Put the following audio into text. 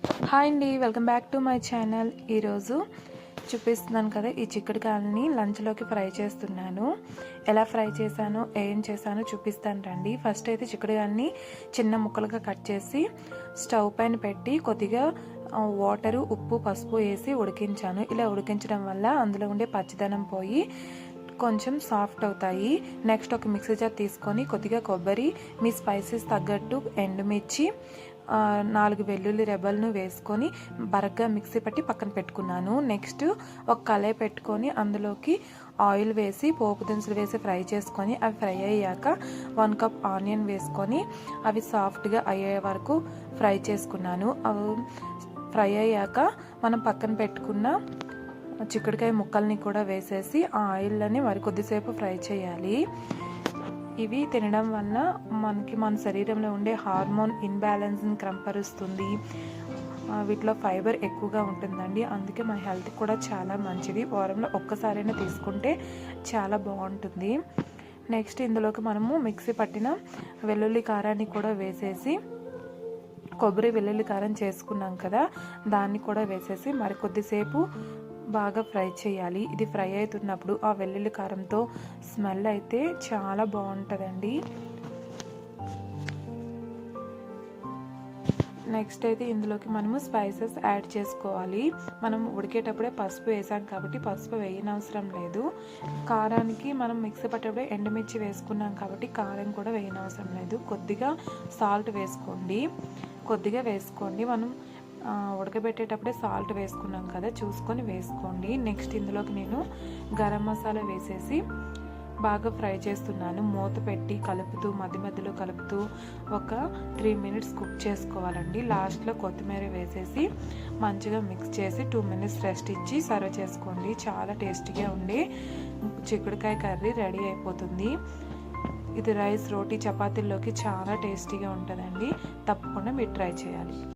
Hi అండి, welcome back to my channel. ఈరోజు చూపిస్తున్నాను కదా, ఈ చిక్కుడుకాయలని లంచ్లోకి ఫ్రై చేస్తున్నాను. ఎలా ఫ్రై చేశాను, ఏం చేశానో చూపిస్తాను రండి. ఫస్ట్ అయితే చిక్కుడుకాయలని చిన్న ముక్కలుగా కట్ చేసి స్టవ్ పైన పెట్టి కొద్దిగా వాటరు, ఉప్పు, పసుపు వేసి ఉడికించాను. ఇలా ఉడికించడం వల్ల అందులో ఉండే పచ్చిదనం పోయి కొంచెం సాఫ్ట్ అవుతాయి. నెక్స్ట్ ఒక మిక్సీ జార్ తీసుకొని కొద్దిగా కొబ్బరి, మీ స్పైసెస్ తగ్గట్టు ఎండుమిర్చి, 4 వెల్లుల్లి రెబ్బలను వేసుకొని బరగ్గా మిక్సీ పట్టి పక్కన పెట్టుకున్నాను. నెక్స్ట్ ఒక కళాయి పెట్టుకొని అందులోకి ఆయిల్ వేసి పోపు దినుసులు వేసి ఫ్రై చేసుకొని అవి ఫ్రై అయ్యాక 1 కప్ ఆనియన్ వేసుకొని అవి సాఫ్ట్గా అయ్యే వరకు ఫ్రై చేసుకున్నాను. అవి ఫ్రై అయ్యాక మనం పక్కన పెట్టుకున్న చిక్కుడుకాయ ముక్కల్ని కూడా వేసేసి ఆ ఆయిల్ని మరి కొద్దిసేపు ఫ్రై చేయాలి. ఇవి తినడం వల్ల మన శరీరంలో ఉండే హార్మోన్ ఇన్బ్యాలెన్స్ని క్రమపరుస్తుంది. వీటిలో ఫైబర్ ఎక్కువగా ఉంటుందండి, అందుకే మన హెల్త్ కూడా చాలా మంచిది. వారంలో ఒక్కసారైనా తీసుకుంటే చాలా బాగుంటుంది. నెక్స్ట్ ఇందులోకి మనము మిక్సీ పట్టిన వెల్లుల్లి కారాన్ని కూడా వేసేసి, కొబ్బరి వెల్లుల్లి కారం చేసుకున్నాం కదా, దాన్ని కూడా వేసేసి మరి కొద్దిసేపు బాగా ఫ్రై చేయాలి. ఇది ఫ్రై అవుతున్నప్పుడు ఆ వెల్లుల్లి కారంతో స్మెల్ అయితే చాలా బాగుంటుందండి. నెక్స్ట్ అయితే ఇందులోకి మనము స్పైసెస్ యాడ్ చేసుకోవాలి. మనం ఉడికేటప్పుడే పసుపు వేసాం కాబట్టి పసుపు వేయనవసరం లేదు. కారానికి మనం మిక్సీ పట్టేటప్పుడే ఎండుమిర్చి వేసుకున్నాం కాబట్టి కారం కూడా వేయనవసరం లేదు. కొద్దిగా సాల్ట్ వేసుకోండి, కొద్దిగా వేసుకోండి. మనం ఉడకబెట్టేటప్పుడే సాల్ట్ వేసుకున్నాం కదా, చూసుకొని వేసుకోండి. నెక్స్ట్ ఇందులోకి నేను గరం మసాలా వేసేసి బాగా ఫ్రై చేస్తున్నాను. మూత పెట్టి కలుపుతూ మధ్య మధ్యలో కలుపుతూ ఒక 3 మినిట్స్ కుక్ చేసుకోవాలండి. లాస్ట్లో కొత్తిమీర వేసేసి మంచిగా మిక్స్ చేసి 2 మినిట్స్ రెస్ట్ ఇచ్చి సర్వ్ చేసుకోండి. చాలా టేస్టీగా ఉండే చిక్కుడుకాయ కర్రీ రెడీ అయిపోతుంది. ఇది రైస్, రోటీ, చపాతీల్లోకి చాలా టేస్టీగా ఉంటుందండి. తప్పకుండా మీరు ట్రై చేయాలి.